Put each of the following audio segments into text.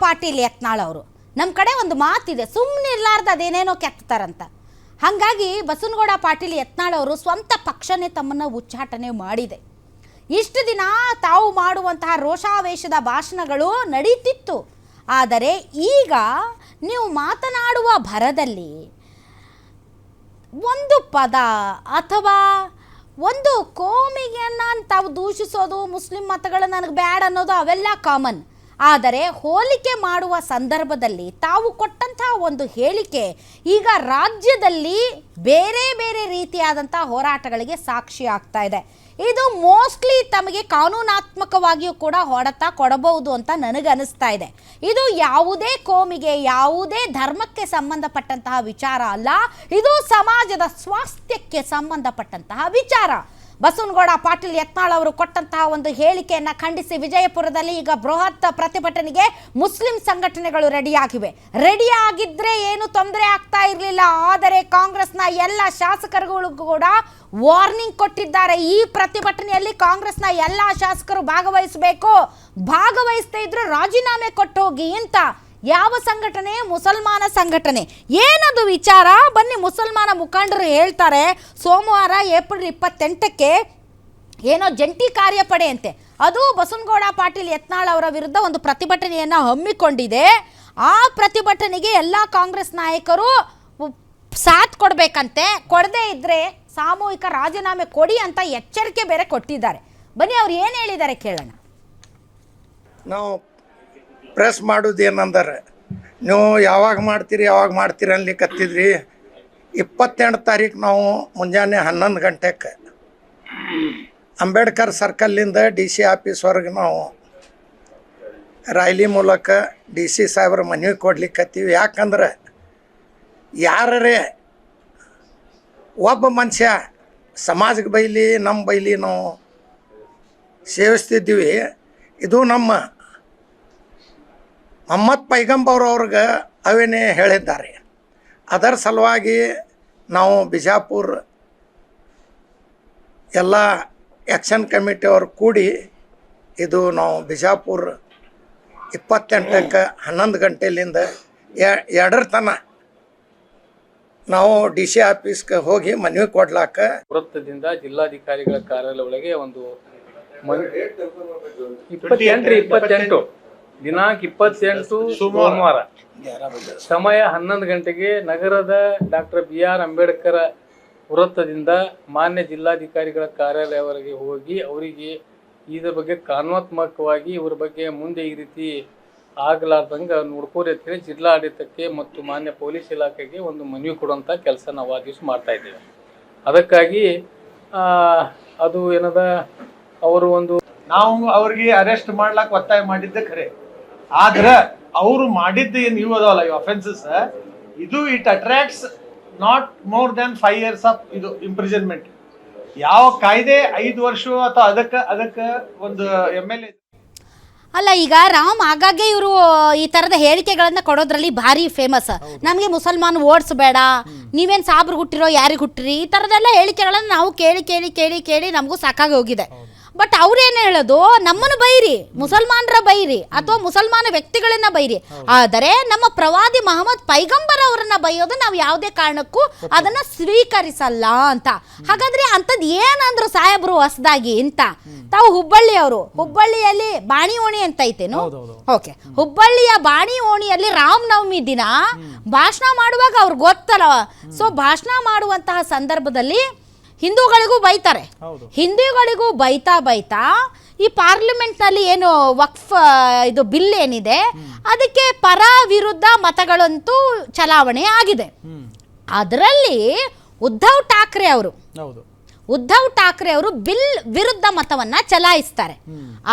ಪಾಟೀಲ್ ಯತ್ನಾಳ್ ಅವರು. ನಮ್ಮ ಕಡೆ ಒಂದು ಮಾತಿದೆ, ಸುಮ್ಮನೆ ಇರಲಾರ್ದು ಅದೇನೇನೋ ಕೆತ್ತಾರಂತ. ಹಾಗಾಗಿ ಬಸವನಗೌಡ ಪಾಟೀಲ್ ಯತ್ನಾಳ್ ಅವರು ಸ್ವಂತ ಪಕ್ಷನೇ ತಮ್ಮನ್ನು ಉಚ್ಚಾಟನೆ ಮಾಡಿದೆ. ಇಷ್ಟು ದಿನ ತಾವು ಮಾಡುವಂತಹ ರೋಷಾವೇಶದ ಭಾಷಣಗಳು ನಡೀತಿತ್ತು. ಆದರೆ ಈಗ ನೀವು ಮಾತನಾಡುವ ಭರದಲ್ಲಿ ಒಂದು ಪದ ಅಥವಾ ಒಂದು ಕೋಮಿಗೆಯನ್ನು ತಾವು ದೂಷಿಸೋದು, ಮುಸ್ಲಿಂ ಮತಗಳು ನನಗೆ ಬ್ಯಾಡ್ ಅನ್ನೋದು ಅವೆಲ್ಲ ಕಾಮನ್. ಆದರೆ ಹೋಲಿಕೆ ಮಾಡುವ ಸಂದರ್ಭದಲ್ಲಿ ತಾವು ಕೊಟ್ಟಂತಹ ಒಂದು ಹೇಳಿಕೆ ಈಗ ರಾಜ್ಯದಲ್ಲಿ ಬೇರೆ ಬೇರೆ ರೀತಿಯಾದಂಥ ಹೋರಾಟಗಳಿಗೆ ಸಾಕ್ಷಿ ಆಗ್ತಾ ಇದೆ. ಇದು ಮೋಸ್ಟ್ಲಿ ತಮಗೆ ಕಾನೂನಾತ್ಮಕವಾಗಿಯೂ ಕೂಡ ಹೊಡೆತ ಕೊಡಬಹುದು ಅಂತ ನನಗನ್ನಿಸ್ತಾ ಇದೆ. ಇದು ಯಾವುದೇ ಕೋಮಿಗೆ, ಯಾವುದೇ ಧರ್ಮಕ್ಕೆ ಸಂಬಂಧಪಟ್ಟಂತಹ ವಿಚಾರ ಅಲ್ಲ, ಇದು ಸಮಾಜದ ಸ್ವಾಸ್ಥ್ಯಕ್ಕೆ ಸಂಬಂಧಪಟ್ಟಂತಹ ವಿಚಾರ. ಬಸವನಗೌಡ ಪಾಟೀಲ್ ಯತ್ನಾಳ್ ಅವರು ಕೊಟ್ಟಂತಹ ಒಂದು ಹೇಳಿಕೆಯನ್ನು ಖಂಡಿಸಿ ವಿಜಯಪುರದಲ್ಲಿ ಈಗ ಬೃಹತ್ ಪ್ರತಿಭಟನೆಗೆ ಮುಸ್ಲಿಂ ಸಂಘಟನೆಗಳು ರೆಡಿಯಾಗಿದ್ದರೆ ಏನು ತೊಂದರೆ ಆಗ್ತಾ ಇರಲಿಲ್ಲ. ಆದರೆ ಕಾಂಗ್ರೆಸ್ನ ಎಲ್ಲ ಶಾಸಕರುಗಳು ಕೂಡ ವಾರ್ನಿಂಗ್ ಕೊಟ್ಟಿದ್ದಾರೆ. ಈ ಪ್ರತಿಭಟನೆಯಲ್ಲಿ ಕಾಂಗ್ರೆಸ್ನ ಎಲ್ಲ ಶಾಸಕರು ಭಾಗವಹಿಸದೇ ಇದ್ರು ರಾಜೀನಾಮೆ ಕೊಟ್ಟು ಹೋಗಿ ಅಂತ. ಯಾವ ಸಂಘಟನೆ? ಮುಸಲ್ಮಾನ ಸಂಘಟನೆ. ಏನದು ವಿಚಾರ? ಬನ್ನಿ, ಮುಸಲ್ಮಾನ ಮುಖಂಡರು ಹೇಳ್ತಾರೆ, ಸೋಮವಾರ ಏಪ್ರಿಲ್ 28ಕ್ಕೆ ಏನೋ ಜಂಟಿ ಕಾರ್ಯಪಡೆ ಅಂತೆ, ಅದು ಬಸವನಗೌಡ ಪಾಟೀಲ್ ಯತ್ನಾಳ್ ಅವರ ವಿರುದ್ಧ ಒಂದು ಪ್ರತಿಭಟನೆಯನ್ನು ಹಮ್ಮಿಕೊಂಡಿದೆ. ಆ ಪ್ರತಿಭಟನೆಗೆ ಎಲ್ಲ ಕಾಂಗ್ರೆಸ್ ನಾಯಕರು ಸಾಥ್ ಕೊಡಬೇಕಂತೆ, ಕೊಡದೇ ಇದ್ರೆ ಸಾಮೂಹಿಕ ರಾಜೀನಾಮೆ ಕೊಡಿ ಅಂತ ಎಚ್ಚರಿಕೆ ಬೇರೆ ಕೊಟ್ಟಿದ್ದಾರೆ. ಬನ್ನಿ, ಅವ್ರು ಏನು ಹೇಳಿದ್ದಾರೆ ಕೇಳೋಣ. ನಾವು ಪ್ರೆಸ್ ಮಾಡೋದು ಏನಂದರೆ, ನೀವು ಯಾವಾಗ ಮಾಡ್ತೀರಿ ಅನ್ಲಿಕ್ಕತ್ತಿದ್ರಿ. 28 ತಾರೀಕು ನಾವು ಮುಂಜಾನೆ 11 ಗಂಟೆಗೆ ಅಂಬೇಡ್ಕರ್ ಸರ್ಕಲ್ಲಿಂದ DC ಆಫೀಸ್ವರೆಗೆ ನಾವು ರ್ಯಾಲಿ ಮೂಲಕ DC ಸಾಹೇಬ್ರ ಮನವಿ ಕೊಡ್ಲಿಕ್ಕತ್ತೀವಿ. ಯಾಕಂದ್ರೆ ಯಾರೇ ಒಬ್ಬ ಮನುಷ್ಯ ಸಮಾಜಕ್ಕೆ ಬೈಲಿ ನಮ್ಮ ಬೈಲಿ ನಾವು ಸೇವಿಸ್ತಿದ್ದೀವಿ. ಇದು ನಮ್ಮ ಮೊಹಮ್ಮದ್ ಪೈಗಂಬರ್ ಅವ್ರಿಗೆ ಅವೇನೇ ಹೇಳಿದ್ದಾರೆ. ಅದರ ಸಲುವಾಗಿ ನಾವು ಬಿಜಾಪುರ ಎಲ್ಲ ಆ್ಯಕ್ಷನ್ ಕಮಿಟಿಯವರು ಕೂಡಿ ಇದು ನಾವು ಬಿಜಾಪುರ 28ಕ್ಕೆ 11 ಗಂಟೆಯಿಂದ 2 ತನಕ ನಾವು DC ಆಫೀಸ್ಗೆ ಹೋಗಿ ಮನವಿ ಕೊಡ್ಲಾಕ ವೃತ್ತದಿಂದ ಜಿಲ್ಲಾಧಿಕಾರಿಗಳ ಕಾರ್ಯಾಲಯ ಒಳಗೆ ಒಂದು 28 ದಿನಾಂಕ 28 ಸೋಮವಾರ ಸಮಯ 11 ಗಂಟೆಗೆ ನಗರದ ಡಾಕ್ಟರ್ BR ಅಂಬೇಡ್ಕರ್ ವೃತ್ತದಿಂದ ಮಾನ್ಯ ಜಿಲ್ಲಾಧಿಕಾರಿಗಳ ಕಾರ್ಯಾಲಯವರೆಗೆ ಹೋಗಿ ಅವರಿಗೆ ಇದರ ಬಗ್ಗೆ ಕಾನೂನಾತ್ಮಕವಾಗಿ ಇವರ ಬಗ್ಗೆ ಮುಂದೆ ಈ ರೀತಿ ಆಗಲಾರ್ದಂಗೆ ನೋಡ್ಕೋರಿ ಅಂತ ಹೇಳಿ ಜಿಲ್ಲಾಡಳಿತಕ್ಕೆ ಮತ್ತು ಮಾನ್ಯ ಪೊಲೀಸ್ ಇಲಾಖೆಗೆ ಒಂದು ಮನವಿ ಕೊಡುವಂಥ ಕೆಲಸ ನಾವು ಆ ದಿವಸ ಮಾಡ್ತಾ ಇದ್ದೇವೆ. ಅದಕ್ಕಾಗಿ ಅದು ಏನದ ಅವರು ಒಂದು ನಾವು ಅವ್ರಿಗೆ ಅರೆಸ್ಟ್ ಮಾಡ್ಲಾಕ್ ಒತ್ತಾಯ ಮಾಡಿದ್ದೆ ಖರೆ, ಆದ್ರೆ ಅವರು ಮಾಡಿದ್ದು ಏನು ಇವು ಅದಾವಲ್ಲ ಈ ಅಫೆನ್ಸಸ್, ಇದು it attracts not more than 5 years of ಇದು ಇಂಪ್ರಿಸನ್ಮೆಂಟ್. ಯಾವ ಕಾಯ್ದೆ 5 ವರ್ಷ ಅಥವಾ ಅದಕ್ಕೆ ಒಂದು MLA ಅಲ್ಲ. ಈಗ ರಾಮ್ ಆಗಾಗ್ಗೆ ಇವರು ಈ ಥರದ ಹೇಳಿಕೆಗಳನ್ನು ಕೊಡೋದ್ರಲ್ಲಿ ಭಾರಿ ಫೇಮಸ್. ನಮಗೆ ಮುಸಲ್ಮಾನ್ ಓಟ್ಸ್ ಬೇಡ, ನೀವೇನು ಸಾಬ್ರು ಹುಟ್ಟಿರೋ ಯಾರಿಗೆ ಹುಟ್ಟಿರಿ, ಈ ಥರದೆಲ್ಲ ಹೇಳಿಕೆಗಳನ್ನು ನಾವು ಕೇಳಿ ಕೇಳಿ ಕೇಳಿ ಕೇಳಿ ನಮಗೂ ಸಾಕಾಗಿ ಹೋಗಿದೆ. ಬಟ್ ಅವ್ರೇನು ಹೇಳೋದು, ನಮ್ಮನ್ನು ಬೈರಿ, ಮುಸಲ್ಮಾನರ ಬೈರಿ ಅಥವಾ ಮುಸಲ್ಮಾನ ವ್ಯಕ್ತಿಗಳನ್ನ ಬೈರಿ, ಆದರೆ ನಮ್ಮ ಪ್ರವಾದಿ ಮೊಹಮ್ಮದ್ ಪೈಗಂಬರ್ ಅವರನ್ನ ಬೈಯೋದು ನಾವು ಯಾವುದೇ ಕಾರಣಕ್ಕೂ ಅದನ್ನ ಸ್ವೀಕರಿಸಲ್ಲ ಅಂತ. ಹಾಗಾದ್ರೆ ಅಂಥದ್ದು ಏನಂದ್ರು ಸಾಹೇಬ್ರು ಹೊಸದಾಗಿ ಅಂತ? ತಾವು ಹುಬ್ಬಳ್ಳಿಯಲ್ಲಿ ಬಾಣಿ ಓಣಿ ಅಂತ ಐತೇನು? ಓಕೆ, ಹುಬ್ಬಳ್ಳಿಯ ಬಾಣಿ ಓಣಿಯಲ್ಲಿ ರಾಮನವಮಿ ದಿನ ಭಾಷಣ ಮಾಡುವಾಗ ಅವ್ರಿಗೆ ಗೊತ್ತಲ್ಲ. ಸೊ ಭಾಷಣ ಮಾಡುವಂತಹ ಸಂದರ್ಭದಲ್ಲಿ ಹಿಂದೂಗಳಿಗೂ ಬೈತಾರೆ. ಹಿಂದೂಗಳಿಗೂ ಬೈತಾ ಈ ಪಾರ್ಲಿಮೆಂಟ್ನಲ್ಲಿ ಏನು ವಕ್ಫ್ ಇದು ಬಿಲ್ ಏನಿದೆ ಅದಕ್ಕೆ ಪರ ವಿರುದ್ಧ ಮತಗಳಂತೂ ಚಲಾವಣೆ ಆಗಿದೆ. ಅದರಲ್ಲಿ ಉದ್ಧವ್ ಠಾಕ್ರೆ ಅವರು ಬಿಲ್ ವಿರುದ್ಧ ಮತವನ್ನ ಚಲಾಯಿಸ್ತಾರೆ.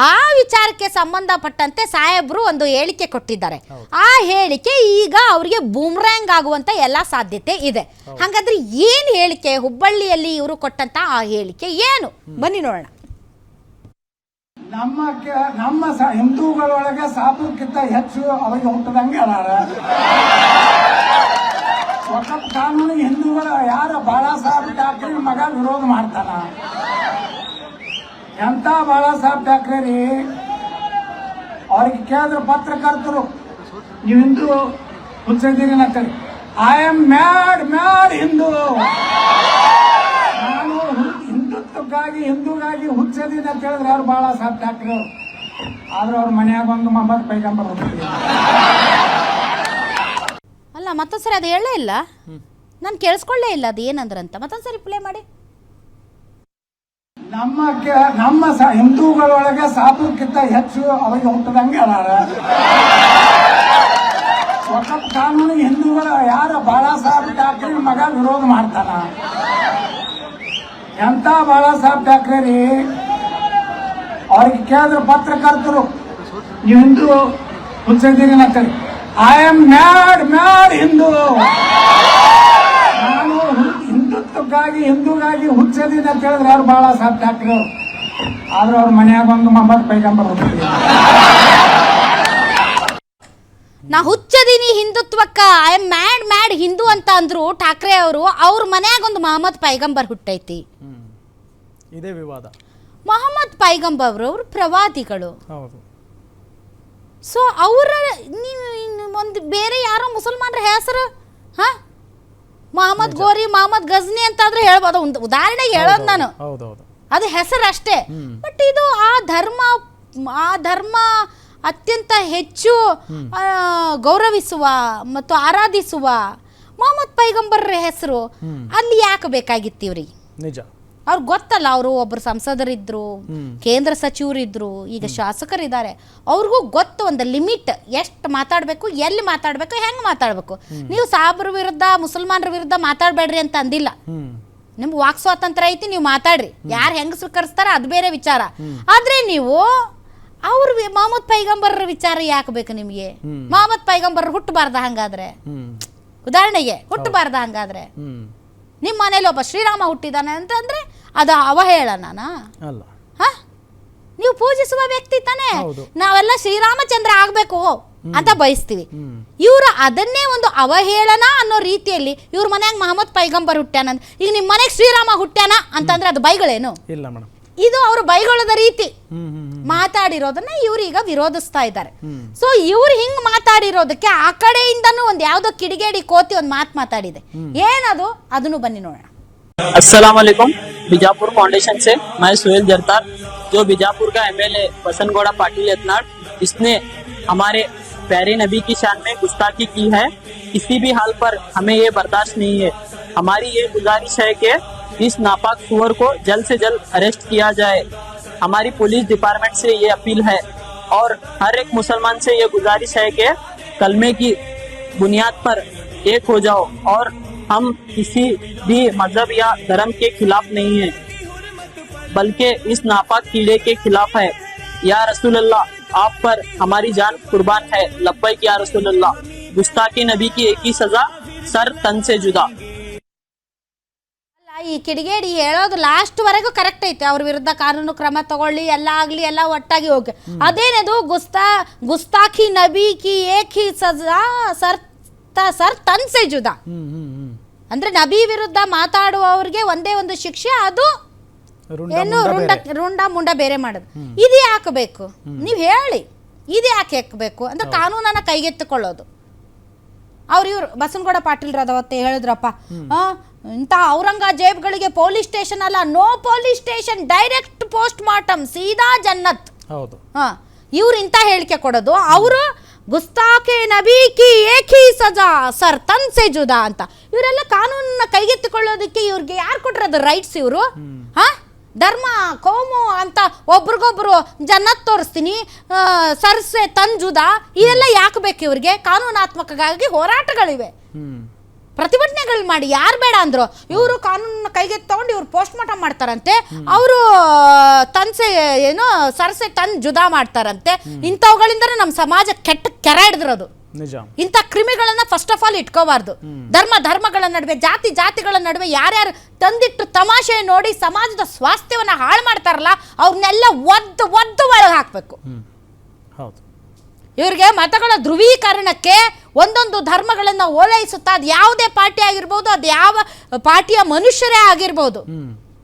ಆ ವಿಚಾರಕ್ಕೆ ಸಂಬಂಧಪಟ್ಟಂತೆ ಸಾಹೇಬ್ರು ಒಂದು ಹೇಳಿಕೆ ಕೊಟ್ಟಿದ್ದಾರೆ. ಆ ಹೇಳಿಕೆ ಈಗ ಅವರಿಗೆ ಬೂಮ್ರ್ಯಾಂಗ್ ಆಗುವಂತ ಎಲ್ಲ ಸಾಧ್ಯತೆ ಇದೆ. ಹಾಗಾದ್ರೆ ಏನು ಹೇಳಿಕೆ? ಹುಬ್ಬಳ್ಳಿಯಲ್ಲಿ ಇವರು ಕೊಟ್ಟಂತ ಆ ಹೇಳಿಕೆ ಏನು? ಬನ್ನಿ ನೋಡೋಣ. ನಮ್ಮ ಹಿಂದೂಗಳೊಳಗೆ ಸಾಬುಕ್ಕಿಂತ ಹೆಚ್ಚು ಅವರಿಗೆ ಹುಟ್ಟದಂಗೆ ಅದಾರ. ವಕಫ್ ಕಾನೂನು ಹಿಂದೂಗಳ ಯಾರ ಬಾಳಾ ಸಾಹೇಬ್ ಠಾಕ್ರೆ ಮಗ ವಿರೋಧ ಮಾಡ್ತಾನ. ಎಂತ ಬಾಳಾ ಸಾಹೇಬ್ ಠಾಕ್ರೆ ರೀ, ಅವ್ರಿಗೆ ಕೇಳಿದ್ರು ಪತ್ರಕರ್ತರು ನೀವು ಹಿಂದೂ ಹುಚ್ಚಿದ್ದೀರಿ ಅಂತೇಳಿ. I am mad Hindu. ನಾನು ಹಿಂದುತ್ವಕ್ಕಾಗಿ ಹಿಂದೂಗಾಗಿ ಹುಚ್ಚಿದ್ದೀನಿ ಅಂತ ಹೇಳಿದ್ರೆ ಅವ್ರು ಬಹಳ ಸಾಧ್ಯ ಠಾಕ್ರೆ ಅವರು. ಆದ್ರೆ ಅವ್ರ ಮನ್ಯಾಗ ಬಂದು ಮೊಹಮ್ಮದ್ ಪೈಗಂಬರ್ ಹೋಗ್ತೀವಿ. ಅಲ್ಲ ಮತ್ತೊಂದ್ಸರಿ ಅದು ಹೇಳೇ ಇಲ್ಲ, ನಾನು ಕೇಳಿಸ್ಕೊಳ್ಳೇ ಇಲ್ಲ ಅದು ಏನಂದ್ರಂತ. ಮತ್ತೊಂದ್ಸರಿ ಪ್ಲೇ ಮಾಡಿ. ನಮ್ಮ ಹಿಂದೂಗಳೊಳಗೆ ಸಾಧುಕ್ಕಿಂತ ಹೆಚ್ಚು ಅವರಿಗೆ ಹುಟ್ಟದಂಗೆ ಅದಾರ. ವಕಫ್ ಕಾನೂನು ಹಿಂದೂಗಳ ಯಾರ ಬಾಳಾ ಸಾಹೇಬ್ ಠಾಕ್ರೆ ಮಗ ವಿರೋಧ ಮಾಡ್ತಾನ. ಎಂತ ಬಾಳಾ ಸಾಹೇಬ್ ಠಾಕ್ರೆ ರೀ, ಅವ್ರಿಗೆ ಕೇಳಿದ್ರು ಪತ್ರಕರ್ತರು, ನೀವು ಹಿಂದೂ ಹುಚ್ಚಿದ್ದೀರಿ ಅಂತೇಳಿ. I am mad Hindu. ನಾನು ಹಿಂದುತ್ವಕ್ಕಾಗಿ ಹಿಂದೂಗಾಗಿ ಹುಚ್ಚಿದ್ದೀನಿ ಅಂತ ಹೇಳಿದ್ರೆ ಅವ್ರು ಬಹಳ ಸಾಧ್ಯ ಠಾಕ್ರೆ ಅವರು. ಆದ್ರೆ ಅವ್ರ ಮನ್ಯಾಗ ಬಂದು ಮೊಹಮ್ಮದ್ ಪೈಗಂಬರ್ ಹೋಗ್ತೀವಿ. ನಾ ಹುಚ್ಚದೀನಿ ಹಿಂದುತ್ವಕ್ಕ, ಐ ಆಮ್ ಮ್ಯಾಡ್ ಹಿಂದೂ ಅಂತ ಅಂದ್ರು ಠಾಕ್ರೆ ಅವರು. ಅವ್ರ ಮನ್ಯಾಗ ಒಂದು ಮೊಹಮ್ಮದ್ ಪೈಗಂಬರ್ ಹುಟ್ಟೈತಿ. ಇದೇ ವಿವಾದ. ಮೊಹಮ್ಮದ್ ಪೈಗಂಬರ್ ಅವರು ಪ್ರವಾದಿಗಳು. ಹೌದು. ಸೊ ಅವರ ನೀವು ಒಂದು ಬೇರೆ ಯಾರೋ ಮುಸಲ್ಮಾನರ ಹೆಸರು ಮೊಹಮ್ಮದ್ ಗೋರಿ, ಮೊಹಮ್ಮದ್ ಗಜ್ನಿ ಅಂತಾದ್ರೆ ಹೇಳ್ಬೋದು. ಒಂದು ಉದಾಹರಣೆಗೆ ಹೇಳೋದು ನಾನು, ಅದು ಹೆಸರು ಅಷ್ಟೇ. ಬಟ್ ಇದು ಆ ಧರ್ಮ ಅತ್ಯಂತ ಹೆಚ್ಚು ಗೌರವಿಸುವ ಮತ್ತು ಆರಾಧಿಸುವ ಮೊಹಮ್ಮದ್ ಪೈಗಂಬರ್ ಹೆಸರು ಅಲ್ಲಿ ಯಾಕೆ ಬೇಕಾಗಿತ್ತು ಇವ್ರಿಗೆ? ನಿಜ. ಅವ್ರಿಗೆ ಗೊತ್ತಲ್ಲ, ಅವರು ಒಬ್ಬರು ಸಂಸದರಿದ್ರು, ಕೇಂದ್ರ ಸಚಿವರಿದ್ರು, ಈಗ ಶಾಸಕರಿದ್ದಾರೆ. ಅವ್ರಿಗೂ ಗೊತ್ತು ಒಂದು ಲಿಮಿಟ್, ಎಷ್ಟು ಮಾತಾಡಬೇಕು, ಎಲ್ಲಿ ಮಾತಾಡಬೇಕು, ಹೆಂಗೆ ಮಾತಾಡಬೇಕು. ನೀವು ಸಾಬ್ರ ವಿರುದ್ಧ ಮುಸಲ್ಮಾನರ ವಿರುದ್ಧ ಮಾತಾಡಬೇಡ್ರಿ ಅಂತ ಅಂದಿಲ್ಲ. ನಿಮ್ಗೆ ವಾಕ್ ಸ್ವಾತಂತ್ರ್ಯ ಐತಿ, ನೀವು ಮಾತಾಡ್ರಿ. ಯಾರು ಹೆಂಗೆ ಸ್ವೀಕರಿಸ್ತಾರ ಅದು ಬೇರೆ ವಿಚಾರ. ಆದರೆ ನೀವು ಅವ್ರ ಮೊಹಮ್ಮದ್ ಪೈಗಂಬರ್ ವಿಚಾರ ಯಾಕೆ ಬೇಕು ನಿಮಗೆ? ಮೊಹಮ್ಮದ್ ಪೈಗಂಬರ್ ಹುಟ್ಟಬಾರ್ದ ಹಂಗಾದ್ರೆ? ಉದಾಹರಣೆಗೆ ಹುಟ್ಟಬಾರ್ದ ಹಂಗಾದ್ರೆ? ನಿಮ್ಮ ಮನೇಲಿ ಒಬ್ಬ ಶ್ರೀರಾಮ ಹುಟ್ಟಿದಾನೆ ಅಂತಂದ್ರೆ ಅದು ಅವಹೇಳನ ಅಲ್ಲ? ನೀವು ಪೂಜಿಸುವ ವ್ಯಕ್ತಿ ತಾನೇ. ನಾವೆಲ್ಲ ಶ್ರೀರಾಮಚಂದ್ರ ಆಗ್ಬೇಕು ಅಂತ ಬಯಸ್ತೀವಿ. ಇವರು ಅದನ್ನೇ ಒಂದು ಅವಹೇಳನ ಅನ್ನೋ ರೀತಿಯಲ್ಲಿ ಇವ್ರ ಮನ್ಯಾಗ ಮೊಹಮ್ಮದ್ ಪೈಗಂಬರ್ ಹುಟ್ಟ್ಯಾನ. ಈಗ ನಿಮ್ಮ ಮನೆಗೆ ಶ್ರೀರಾಮ ಹುಟ್ಟ್ಯಾನ ಅಂತಂದ್ರೆ ಅದು ಬೈಗಳೇನು? ಇಲ್ಲ ಮೇಡಮ್, ಇದು ಅವರು ಬೈಗಳದ ರೀತಿ ಮಾತಾಡಿರೋದನ್ನ ಇವ್ರೀಗ ವಿರೋಧಿಸ್ತಾ ಇದ್ದಾರೆ. ಸೊ ಇವ್ರು ಹಿಂಗ್ ಮಾತಾಡಿರೋದಕ್ಕೆ ಆ ಕಡೆಯಿಂದನೂ ಒಂದ್ ಯಾವ್ದೋ ಕಿಡಿಗೇಡಿ ಕೋತಿ ಒಂದ್ ಮಾತಾಡಿದೆ. ಏನದು ಅದನ್ನು ಬನ್ನಿ ನೋಡೋಣ. अस्सलाम वालेकुम। बीजापुर फाउंडेशन से मैं सुहेल जरदार, जो बीजापुर का एमएलए बसनगौड़ा पाटिल यत्नाड़, इसने हमारे प्यारे नबी की शान में गुस्ताखी की है। किसी भी हाल पर हमें ये बर्दाश्त नहीं है। हमारी ये गुजारिश है कि इस नापाक सुअर को जल्द से जल्द अरेस्ट किया जाए। हमारी पुलिस डिपार्टमेंट से ये अपील है और हर एक मुसलमान से ये गुजारिश है कि कलमे की बुनियाद पर एक हो जाओ। और हम किसी भी मजहब या धर्म के खिलाफ नहीं है, बल्कि इस नापाक कीड़े के खिलाफ है। या रसूल अल्लाह, आप पर हमारी जान कुर्बान है। लब्बैक या रसूल अल्लाह। गुस्ताखी नबी की एक ही सजा, सर तन से जुदा। ಈ ಕಿಡಿಗೇಡಿ ಹೇಳೋದು ಲಾಸ್ಟ್ ವರೆಗೂ ಕರೆಕ್ಟ್ ಐತೆ. ಅವ್ರ ವಿರುದ್ಧ ಕಾನೂನು ಕ್ರಮ ತಗೊಳ್ಳಿ, ಎಲ್ಲ ಆಗ್ಲಿ, ಎಲ್ಲ ಒಟ್ಟಾಗಿ ಹೋಗಿ. ಅದೇನದು ಗುಸ್ತಾಖಿ ನಬಿ ಕಿ ಏಕ್ ಹಿ ಸಜಾ, ಸರ್ ತನ್ ಸೆ ಜುದಾ. ಅಂದ್ರೆ ನಬಿ ವಿರುದ್ಧ ಮಾತಾಡುವವ್ರಿಗೆ ಒಂದೇ ಒಂದು ಶಿಕ್ಷೆ, ಅದು ಏನು ರುಂಡ ಮುಂಡ ಬೇರೆ ಮಾಡೋದು. ಇದು ಯಾಕೆ ಬೇಕು ನೀವು ಹೇಳಿ? ಇದು ಯಾಕೆ ಹಾಕಬೇಕು ಅಂದ್ರೆ ಕಾನೂನನ್ನ ಕೈಗೆತ್ತಿಕೊಳ್ಳೋದು. ಇವ್ರು ಬಸನಗೌಡ ಪಾಟೀಲ್ ಅವತ್ತೇ ಹೇಳಿದ್ರಪ್ಪ, ಇಂಥ ಔರಂಗಜೇಬ್ಗಳಿಗೆ ಪೊಲೀಸ್ ಸ್ಟೇಷನ್ ಅಲ್ಲ, no police station, direct post mortem, ಸೀದಾ ಜನ್ನತ್. ಇವ್ರು ಇಂಥ ಹೇಳಿಕೆ ಕೊಡೋದು. ಅವರು ಗುಸ್ತಾಖೆ ನಬಿ ಕಿ ಏಕ್ ಹಿ ಸಜಾ, ಸರ್ ತನ್ ಸೆ ಜುದಾ ಅಂತ. ಇವರೆಲ್ಲ ಕಾನೂನನ್ನ ಕೈಗೆತ್ತಿಕೊಳ್ಳೋದಕ್ಕೆ ಇವ್ರಿಗೆ ಯಾರು ಕೊಟ್ಟಿರೋದು ರೈಟ್ಸ್? ಇವರು ಧರ್ಮ ಕೋಮು ಅಂತ ಒಬ್ರಿಗೊಬ್ರು ಜನ್ನತ್ ತೋರಿಸ್ತೀನಿ, ಸರ್ಸೆ ತನ್ ಜುದಾ, ಇದೆಲ್ಲ ಯಾಕೆ ಬೇಕು ಇವ್ರಿಗೆ? ಕಾನೂನಾತ್ಮಕವಾಗಿ ಹೋರಾಟಗಳಿವೆ, ಪ್ರತಿಭಟನೆಗಳು ಮಾಡಿ. ಯಾರು ಬೇಡ ಅಂದ್ರು ಇವರು ಕಾನೂನನ್ನ ಕೈಗೆ ತಗೊಂಡು ಇವ್ರು ಪೋಸ್ಟ್ ಮಾರ್ಟಮ್ ಮಾಡ್ತಾರಂತೆ, ಅವರು ತನ್ಸೆ ಏನೋ ಸರ್ಸೆ ತನ್ ಜುದಾ ಮಾಡ್ತಾರಂತೆ. ಇಂಥವುಗಳಿಂದ ನಮ್ಮ ಸಮಾಜ ಕೆಟ್ಟ ಕೆರ ಹಿಡಿದಿರೋದು. ಇಂಥ ಕ್ರಿಮಿಗಳನ್ನ ಫಸ್ಟ್ ಆಫ್ ಆಲ್ ಇಟ್ಕೋಬಾರ್ದು. ಧರ್ಮಗಳ ನಡುವೆ, ಜಾತಿಗಳ ನಡುವೆ ಯಾರ್ಯಾರು ತಂದಿಟ್ಟು ತಮಾಷೆ ನೋಡಿ ಸಮಾಜದ ಸ್ವಾಸ್ಥ್ಯವನ್ನ ಹಾಳು ಮಾಡ್ತಾರಲ್ಲ, ಅವ್ರನ್ನೆಲ್ಲ ಒದ್ದು ಒಳಗೆ ಹಾಕ್ಬೇಕು. ಇವ್ರಿಗೆ ಮತಗಳ ಧ್ರುವೀಕರಣಕ್ಕೆ ಒಂದೊಂದು ಧರ್ಮಗಳನ್ನ ಓಲೈಸುತ್ತಾ, ಅದು ಯಾವುದೇ ಪಾರ್ಟಿ ಆಗಿರ್ಬೋದು, ಅದು ಯಾವ ಪಾರ್ಟಿಯ ಮನುಷ್ಯರೇ ಆಗಿರ್ಬೋದು,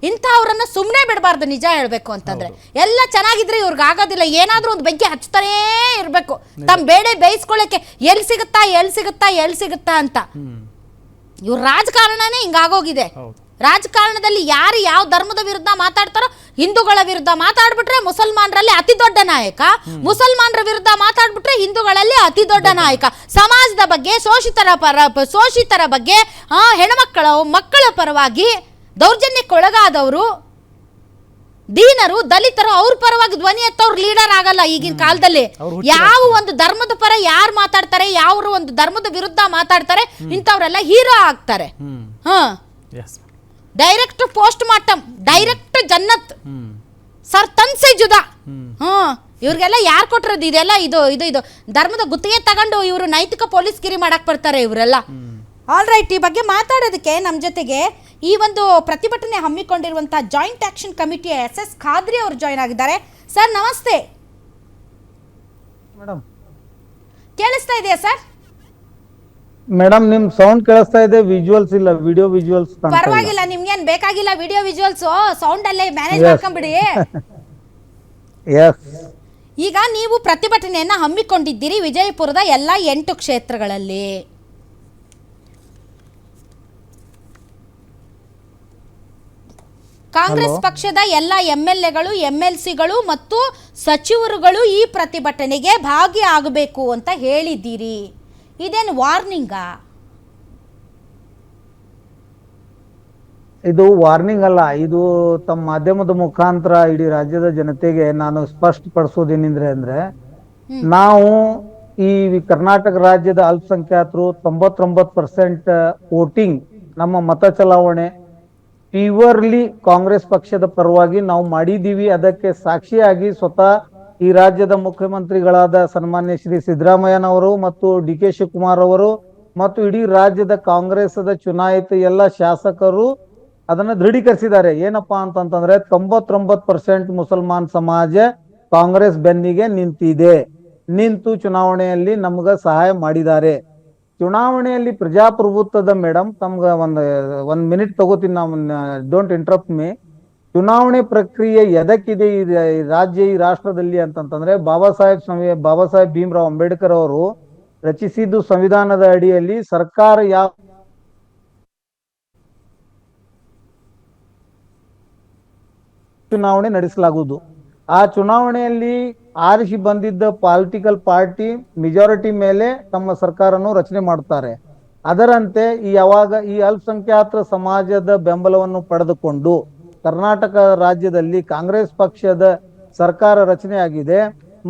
ಇಂಥವ್ರನ್ನ ಸುಮ್ಮನೆ ಬಿಡಬಾರ್ದು. ನಿಜ ಹೇಳ್ಬೇಕು ಅಂತಂದ್ರೆ ಎಲ್ಲ ಚೆನ್ನಾಗಿದ್ರೆ ಇವ್ರಿಗೆ ಆಗೋದಿಲ್ಲ. ಏನಾದ್ರೂ ಒಂದು ಬೆಂಕಿ ಹಚ್ತಾನೇ ಇರಬೇಕು, ತಮ್ಮ ಬೇಳೆ ಬೇಯಿಸ್ಕೊಳ್ಳಕ್ಕೆ ಎಲ್ಲಿ ಸಿಗುತ್ತಾ ಅಂತ. ಇವ್ರ ರಾಜಕಾರಣನೇ ಹಿಂಗಾಗೋಗಿದೆ. ರಾಜಕಾರಣದಲ್ಲಿ ಯಾರು ಯಾವ ಧರ್ಮದ ವಿರುದ್ಧ ಮಾತಾಡ್ತಾರೋ, ಹಿಂದೂಗಳ ವಿರುದ್ಧ ಮಾತಾಡ್ಬಿಟ್ರೆ ಮುಸಲ್ಮಾನರಲ್ಲಿ ಅತಿ ದೊಡ್ಡ ನಾಯಕ, ಮುಸಲ್ಮಾನರ ವಿರುದ್ಧ ಮಾತಾಡ್ಬಿಟ್ರೆ ಹಿಂದೂಗಳಲ್ಲಿ ಅತಿ ದೊಡ್ಡ ನಾಯಕ. ಸಮಾಜದ ಬಗ್ಗೆ, ಶೋಷಿತರ ಬಗ್ಗೆ, ಮಕ್ಕಳ ಪರವಾಗಿ ದೌರ್ಜನ್ಯಕ್ಕೆ ಒಳಗಾದವರು, ದೀನರು, ದಲಿತರು, ಅವ್ರ ಪರವಾಗಿ ಧ್ವನಿ ಎತ್ತವ್ರು ಲೀಡರ್ ಆಗಲ್ಲ ಈಗಿನ ಕಾಲದಲ್ಲಿ. ಯಾವ ಒಂದು ಧರ್ಮದ ಪರ ಯಾರು ಮಾತಾಡ್ತಾರೆ, ಯಾವ ಒಂದು ಧರ್ಮದ ವಿರುದ್ಧ ಮಾತಾಡ್ತಾರೆ, ಇಂಥವ್ರೆಲ್ಲ ಹೀರೋ ಆಗ್ತಾರೆ. ಡೈರೆಕ್ಟ್ ಪೋಸ್ಟ್ ಮಾರ್ಟಮ್, ಡೈರೆಕ್ಟ್ ಜನ್ನತ್, ಸರ್ ತನ್ಸೆ ಜುದಾ. ಇವ್ರಿಗೆಲ್ಲ ಯಾರು ಕೊಟ್ಟಿರೋದು ಇದೆಲ್ಲ? ಇದು ಧರ್ಮದ ಗುತ್ತಿಗೆ ತಗೊಂಡು ಇವರು ನೈತಿಕ ಪೊಲೀಸ್ಗಿರಿ ಮಾಡಕ್ ಬರ್ತಾರೆ ಇವರೆಲ್ಲ. ಆಲ್ ರೈಟ್, ಈ ಬಗ್ಗೆ ಮಾತಾಡೋದಕ್ಕೆ ನಮ್ಮ ಜೊತೆಗೆ ಈ ಒಂದು ಪ್ರತಿಭಟನೆ ಹಮ್ಮಿಕೊಂಡಿರುವಂತಹ ಜಾಯಿಂಟ್ ಆಕ್ಷನ್ ಕಮಿಟಿಯ SS ಖಾದ್ರಿ ಅವರು ಜಾಯ್ನ್ ಆಗಿದ್ದಾರೆ. ಸರ್ ನಮಸ್ತೆ. ಮೇಡಮ್ ಕೇಳಿಸ್ತಾ ಇದೆಯಾ ಸರ್? ಮೇಡಮ್ ನಿಮ್ ಸೌಂಡ್ ಕೇಳಿಸ್ತಾ ಇದೆ, ವಿಜುವಲ್ಸ್ ಇಲ್ಲ, ವಿಡಿಯೋ ವಿಜುವಲ್ಸ್. ಪರವಾಗಿಲ್ಲ, ನಿಮ್ಗೇನ್ ಬೇಕಾಗಿಲ್ಲ ವಿಡಿಯೋ ವಿಜುವಲ್ಸ್, ಸೌಂಡ್ ಅಲ್ಲೇ ಮ್ಯಾನೇಜ್ ಮಾಡ್ಕೊಂಡ್ಬಿಡಿ. ಈಗ ನೀವು ಪ್ರತಿಭಟನೆಯನ್ನ ಹಮ್ಮಿಕೊಂಡಿದ್ದೀರಿ ವಿಜಯಪುರದ ಎಲ್ಲ 8 ಕ್ಷೇತ್ರಗಳಲ್ಲಿ. ಕಾಂಗ್ರೆಸ್ ಪಕ್ಷದ ಎಲ್ಲ MLAಗಳು, MLCಗಳು ಮತ್ತು ಸಚಿವರುಗಳು ಈ ಪ್ರತಿಭಟನೆಗೆ ಭಾಗಿಯಾಗಬೇಕು ಅಂತ ಹೇಳಿದ್ದೀರಿ. ಇದೇನು ವಾರ್ನಿಂಗಾ? ಇದು ವಾರ್ನಿಂಗ್ ಅಲ್ಲ, ಇದು ತಮ್ಮ ಮಾಧ್ಯಮದ ಮುಖಾಂತರ ಇಡೀ ರಾಜ್ಯದ ಜನತೆಗೆ ನಾನು ಸ್ಪಷ್ಟಪಡಿಸೋದೇನಿದ್ರೆ ಅಂದ್ರೆ, ನಾವು ಈ ಕರ್ನಾಟಕ ರಾಜ್ಯದ ಅಲ್ಪಸಂಖ್ಯಾತರು 99% ವೋಟಿಂಗ್, ನಮ್ಮ ಮತ ಚಲಾವಣೆ ಪ್ಯೂರ್ಲಿ ಕಾಂಗ್ರೆಸ್ ಪಕ್ಷದ ಪರವಾಗಿ ನಾವು ಮಾಡಿದೀವಿ. ಅದಕ್ಕೆ ಸಾಕ್ಷಿಯಾಗಿ ಸ್ವತಃ ಈ ರಾಜ್ಯದ ಮುಖ್ಯಮಂತ್ರಿಗಳಾದ ಸನ್ಮಾನ್ಯ ಶ್ರೀ ಸಿದ್ದರಾಮಯ್ಯನವರು ಮತ್ತು DK ಶಿವಕುಮಾರ್ ಅವರು ಮತ್ತು ಇಡೀ ರಾಜ್ಯದ ಕಾಂಗ್ರೆಸ್ದ ಚುನಾಯಿತ ಎಲ್ಲ ಶಾಸಕರು ಅದನ್ನ ದೃಢೀಕರಿಸಿದ್ದಾರೆ. ಏನಪ್ಪಾ ಅಂತಂತಂದ್ರೆ 99% ಮುಸಲ್ಮಾನ್ ಸಮಾಜ ಕಾಂಗ್ರೆಸ್ ಬೆನ್ನಿಗೆ ನಿಂತು ಚುನಾವಣೆಯಲ್ಲಿ ನಮ್ಗ ಸಹಾಯ ಮಾಡಿದ್ದಾರೆ. ಚುನಾವಣೆಯಲ್ಲಿ ಪ್ರಜಾಪ್ರಭುತ್ವದ ಮೇಡಮ್ ತಮ್ಗ ಒಂದ್ ಮಿನಿಟ್ ತಗೋತೀನಿ, ನಾವು ಡೋಂಟ್ ಇಂಟರಪ್ಟ್ ಮೀ. ಚುನಾವಣೆ ಪ್ರಕ್ರಿಯೆ ಎದಕ್ಕಿದೆ ಈ ರಾಜ್ಯ, ಈ ರಾಷ್ಟ್ರದಲ್ಲಿ ಅಂತಂತಂದ್ರೆ ಬಾಬಾ ಸಾಹೇಬ್ ಭೀಮ್ರಾವ್ ಅಂಬೇಡ್ಕರ್ ಅವರು ರಚಿಸಿದ್ದು ಸಂವಿಧಾನದ ಅಡಿಯಲ್ಲಿ ಸರ್ಕಾರ ಯಾವ ಚುನಾವಣೆ ನಡೆಸಲಾಗುವುದು. ಆ ಚುನಾವಣೆಯಲ್ಲಿ ಆರಿಸಿ ಬಂದಿದ್ದ ಪೊಲಿಟಿಕಲ್ ಪಾರ್ಟಿ ಮೆಜಾರಿಟಿ ಮೇಲೆ ತಮ್ಮ ಸರ್ಕಾರವನ್ನು ರಚನೆ ಮಾಡುತ್ತಾರೆ. ಅದರಂತೆ ಯಾವಾಗ ಈ ಅಲ್ಪಸಂಖ್ಯಾತರ ಸಮಾಜದ ಬೆಂಬಲವನ್ನು ಪಡೆದುಕೊಂಡು ಕರ್ನಾಟಕ ರಾಜ್ಯದಲ್ಲಿ ಕಾಂಗ್ರೆಸ್ ಪಕ್ಷದ ಸರ್ಕಾರ ರಚನೆ ಆಗಿದೆ.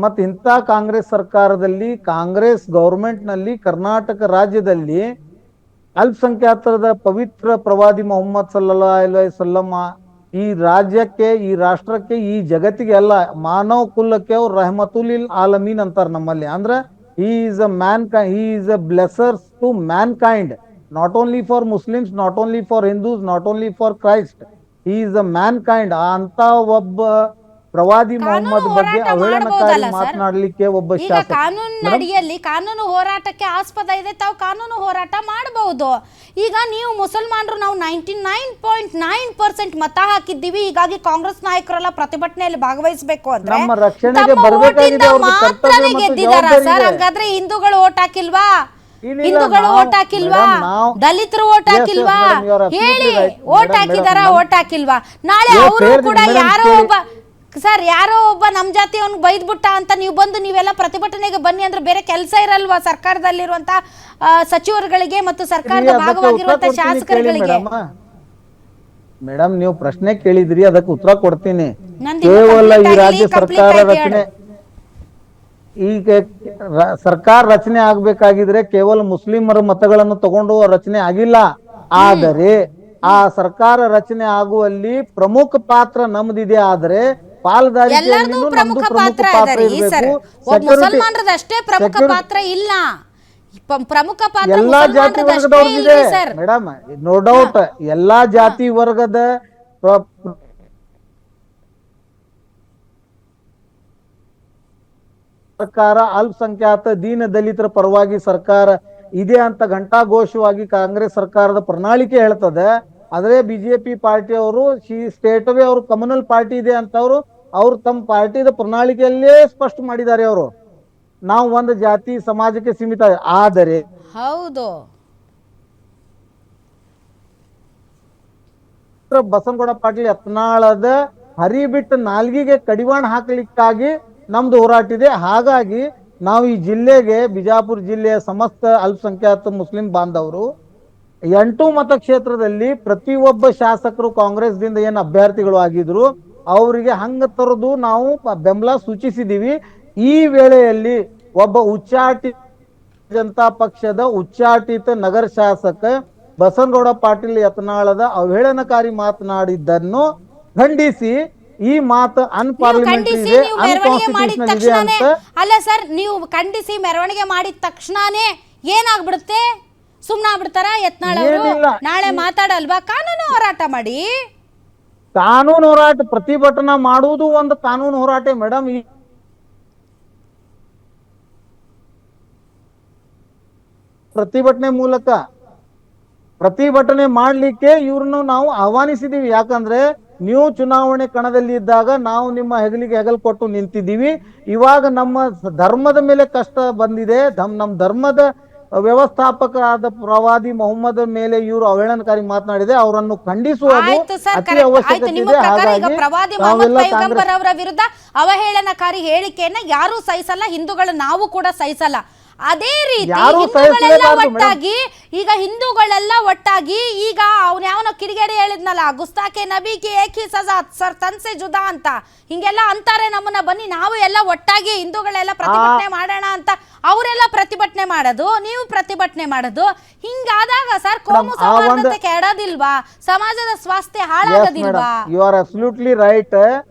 ಮತ್ತು ಇಂಥ ಕಾಂಗ್ರೆಸ್ ಸರ್ಕಾರದಲ್ಲಿ, ಕಾಂಗ್ರೆಸ್ ಗವರ್ಮೆಂಟ್ ನಲ್ಲಿ ಕರ್ನಾಟಕ ರಾಜ್ಯದಲ್ಲಿ ಅಲ್ಪಸಂಖ್ಯಾತರದ ಪವಿತ್ರ ಪ್ರವಾದಿ ಮೊಹಮ್ಮದ್ ಸಲ್ಲಲ್ಲಾಹು ಅಲೈಹಿ ವಸಲ್ಲಂ ಈ ರಾಜ್ಯಕ್ಕೆ, ಈ ರಾಷ್ಟ್ರಕ್ಕೆ, ಈ ಜಗತ್ತಿಗೆ ಅಲ್ಲ, ಮಾನವ ಕುಲಕ್ಕೆ ಅವ್ರು ರಹಮತುಲಿಲ್ ಆಲಮೀನ್ ಅಂತಾರೆ ನಮ್ಮಲ್ಲಿ. ಅಂದ್ರೆ he is a blesser to mankind, not only for Muslims, not only for Hindus, not only for Christ. He is a mankind. ಅಂತ ಒಬ್ಬ ಪ್ರವಾದಿ ಮೊಹಮ್ಮದ್ ಬಗ್ಗೆ ಅವಹೇಳನಕಾರಿ ಮಾತನಾಡಲಿಕ್ಕೆ ಒಬ್ಬ ಶಾಸಕ. ಕಾನೂನಿನಡಿಯಲ್ಲಿ ಕಾನೂನು ಹೋರಾಟಕ್ಕೆ ಆಸ್ಪದ ಇದೆ, ತಾವು ಕಾನೂನು ಹೋರಾಟ ಮಾಡಬಹುದು. ಈಗ ನೀವು ಮುಸಲ್ಮಾನರು ನಾವು 99.9% ಮತ ಹಾಕಿದ್ದೀವಿ, ಹೀಗಾಗಿ ಕಾಂಗ್ರೆಸ್ ನಾಯಕರೆಲ್ಲ ಪ್ರತಿಭಟನೆಯಲ್ಲಿ ಭಾಗವಹಿಸಬೇಕು ಅಂದ್ರೆ ನಮ್ಮ ರಕ್ಷಣೆಗೆ ಬರಬೇಕಾಗಿದೆ, ಮಾತ್ರನೇ ಗೆದ್ದಿದಾರ ಸರ್? ಹಾಗಾದ್ರೆ ಹಿಂದೂಗಳು ಓಟ್ ಹಾಕಿಲ್ವಾ? ಹಿಂದೂಗಳು ಓಟ್ ಹಾಕಿಲ್ವಾ? ದಲಿತರು ಓಟ್ ಹಾಕಿಲ್ವಾ? ಹೇಳಿ, ಓಟ್ ಹಾಕಿಲ್ವಾ? ನಾಳೆ ಅವರು ಕೂಡ ಯಾರೋ ಒಬ್ಬ ನಮ್ ಜಾತಿಯವನ್ ಬೈದ್ಬಿಟ್ಟ ಅಂತ ನೀವು ಬಂದು ನೀವೆಲ್ಲ ಪ್ರತಿಭಟನೆಗೆ ಬನ್ನಿ ಅಂದ್ರೆ ಬೇರೆ ಕೆಲಸ ಇರಲ್ವಾ ಸರ್ಕಾರದಲ್ಲಿರುವಂತ ಸಚಿವರುಗಳಿಗೆ ಮತ್ತು ಸರ್ಕಾರದ ಭಾಗವಾಗಿರುವಂತ ಶಾಸಕರುಗಳಿಗೆ? ಮೇಡಮ್ ನೀವು ಪ್ರಶ್ನೆ ಕೇಳಿದ್ರಿ, ಅದಕ್ಕೆ ಉತ್ತರ ಕೊಡ್ತೀನಿ. ಕೇವಲ ಈ ರಾಜ್ಯ ಸರ್ಕಾರ ರಚನೆ, ಈಗ ಸರ್ಕಾರ ರಚನೆ ಆಗ್ಬೇಕಾಗಿದ್ರೆ ಕೇವಲ ಮುಸ್ಲಿಮರ ಮತಗಳನ್ನು ತಗೊಂಡು ರಚನೆ ಆಗಿಲ್ಲ. ಆದರೆ ಆ ಸರ್ಕಾರ ರಚನೆ ಆಗುವಲ್ಲಿ ಪ್ರಮುಖ ಪಾತ್ರ ನಮ್ದಿದೆ. ಆದ್ರೆ ಪಾಲ್ದಾರಿಕೆಯಲ್ಲಿ ಪ್ರಮುಖ ಪಾತ್ರ ಮುಸಲ್ಮಾನರದಷ್ಟೇ ಪ್ರಮುಖ ಪಾತ್ರ ಇಲ್ಲ. ಪ್ರಮುಖ ಪಾತ್ರ ಎಲ್ಲಾ ಜಾತಿ ವರ್ಗದವ್ರಿಗಿದೆ ಮೇಡಮ್, ನೋ ಡೌಟ್. ಎಲ್ಲಾ ಜಾತಿ ವರ್ಗದ ಸರ್ಕಾರ ಅಲ್ಪಸಂಖ್ಯಾತ ದೀನ ದಲಿತರ ಪರವಾಗಿ ಸರ್ಕಾರ ಇದೆ ಅಂತ ಘಂಟಾಘೋಷವಾಗಿ ಕಾಂಗ್ರೆಸ್ ಸರ್ಕಾರದ ಪ್ರಣಾಳಿಕೆ ಹೇಳ್ತದೆ. ಆದರೆ ಬಿಜೆಪಿ ಪಾರ್ಟಿಯವರು ಸ್ಟೇಟ್ ಅವೇ ಅವರು ಕಮ್ಯುನಲ್ ಪಾರ್ಟಿ ಇದೆ ಅಂತ ಅವ್ರು ತಮ್ಮ ಪಾರ್ಟಿದ ಪ್ರಣಾಳಿಕೆಯಲ್ಲೇ ಸ್ಪಷ್ಟ ಮಾಡಿದ್ದಾರೆ. ಅವರು ನಾವು ಒಂದು ಜಾತಿ ಸಮಾಜಕ್ಕೆ ಸೀಮಿತ, ಆದರೆ ಹೌದು ಬಸನಗೌಡ ಪಾಟೀಲ್ ಯತ್ನಾಳದ ಹರಿಬಿಟ್ಟು ನಾಲ್ಗಿಗೆ ಕಡಿವಾಣ ಹಾಕಲಿಕ್ಕಾಗಿ ನಮ್ದು ಹೋರಾಟ ಇದೆ. ಹಾಗಾಗಿ ನಾವು ಈ ಜಿಲ್ಲೆಗೆ, ಬಿಜಾಪುರ ಜಿಲ್ಲೆಯ ಸಮಸ್ತ ಅಲ್ಪಸಂಖ್ಯಾತ ಮುಸ್ಲಿಂ ಬಾಂಧವರು 8 ಮತಕ್ಷೇತ್ರದಲ್ಲಿ ಪ್ರತಿಯೊಬ್ಬ ಶಾಸಕರು ಕಾಂಗ್ರೆಸ್ದಿಂದ ಏನು ಅಭ್ಯರ್ಥಿಗಳು ಆಗಿದ್ರು ಅವರಿಗೆ ಹಂಗ ತರದು ನಾವು ಬೆಂಬಲ ಸೂಚಿಸಿದೀವಿ. ಈ ವೇಳೆಯಲ್ಲಿ ಒಬ್ಬ ಉಚ್ಚಾಟಿತ ಜನತಾ ಪಕ್ಷದ ಉಚ್ಚಾಟಿತ ನಗರ ಶಾಸಕ ಬಸನಗೌಡ ಪಾಟೀಲ್ ಯತ್ನಾಳದ ಅವಹೇಳನಕಾರಿ ಮಾತನಾಡಿದ್ದನ್ನು ಖಂಡಿಸಿ ಈ ಮಾತು ಅನ್ಪಾರ್ಲಿಮೆಂಟರಿ ಇದೆ, ಅನ್ಕಾನ್ಸ್ಟಿಟ್ಯೂಷನಲ್ ಇದೆ ಅಂತ. ಅಲ್ಲ ಸರ್, ನೀವು ಖಂಡಿಸಿ ಮೆರವಣಿಗೆ ಮಾಡಿದ ತಕ್ಷಣನೇ ಏನಾಗ್ಬಿಡುತ್ತೆ? ಸುಮ್ನಾಗ್ಬಿಡ್ತಾರ ಯತ್ನಾಳ್ ಅವರು? ನಾಳೆ ಮಾತಾಡಲ್ವಾ? ಕಾನೂನು ಹೋರಾಟ ಮಾಡಿ. ಕಾನೂನು ಹೋರಾಟ, ಪ್ರತಿಭಟನಾ ಮಾಡುವುದು ಒಂದು ಕಾನೂನು ಹೋರಾಟ ಮೇಡಮ್. ಈ ಪ್ರತಿಭಟನೆ ಮಾಡ್ಲಿಕ್ಕೆ ಇವ್ರನ್ನು ನಾವು ಆಹ್ವಾನಿಸಿದೀವಿ. ಯಾಕಂದ್ರೆ ನೀವು ಚುನಾವಣೆ ಕಣದಲ್ಲಿ ಇದ್ದಾಗ ನಾವು ನಿಮ್ಮ ಹೆಗಲಿಗೆ ಹೆಗಲ್ ಕೊಟ್ಟು ನಿಂತಿದ್ದೀವಿ. ಇವಾಗ ನಮ್ಮ ಧರ್ಮದ ಮೇಲೆ ಕಷ್ಟ ಬಂದಿದೆ, ನಮ್ಮ ಧರ್ಮದ ವ್ಯವಸ್ಥಾಪಕರಾದ ಪ್ರವಾದಿ ಮೊಹಮ್ಮದ್ ಮೇಲೆ ಇವರು ಅವಹೇಳನಕಾರಿ ಮಾತನಾಡಿದೆ, ಅವರನ್ನು ಖಂಡಿಸುವುದು ಅತಿ ಅವಶ್ಯಕತೆ ಇದೆ. ಹಾಗಾಗಿ ಪ್ರವಾದಿ ಮೊಹಮ್ಮದ್ ಪೈಗಂಬರ್ ಅವರ ವಿರುದ್ಧ ಅವಹೇಳನಕಾರಿ ಹೇಳಿಕೆಯನ್ನ ಯಾರು ಸಹಿಸಲ್ಲ, ಹಿಂದೂಗಳು ನಾವು ಕೂಡ ಸಹಿಸಲ್ಲ. ಅದೇ ರೀತಿ ಹಿಂದೂಗಳೆಲ್ಲ ಒಟ್ಟಾಗಿ ಈಗ ಅವ್ನ ಯಾವನೋ ಕಿಡಿಗೇಡಿ ಹೇಳಿದ್ನಲ್ಲ, ಗುಸ್ತಾಕೆ ನಬಿಗೆ ಏಕಿ ಸಜಾ ಸರ್ ತನ್ಸೆ ಜುದಾ ಅಂತ, ಹಿಂಗೆಲ್ಲ ಅಂತಾರೆ ನಮ್ಮನ್ನ. ಬನ್ನಿ ನಾವು ಎಲ್ಲ ಒಟ್ಟಾಗಿ ಹಿಂದೂಗಳೆಲ್ಲ ಪ್ರತಿಭಟನೆ ಮಾಡೋಣ ಅಂತ ಅವರೆಲ್ಲ ಪ್ರತಿಭಟನೆ ಮಾಡೋದು, ನೀವು ಪ್ರತಿಭಟನೆ ಮಾಡೋದು. ಹಿಂಗಾದಾಗ ಸರ್ ಕೋಮು ಸೌಹಾರ್ದತೆ ಕೆಡೋದಿಲ್ವಾ? ಸಮಾಜದ ಸ್ವಾಸ್ಥ್ಯ ಹಾಳಾಗೋದಿಲ್ವಾ? You are absolutely right.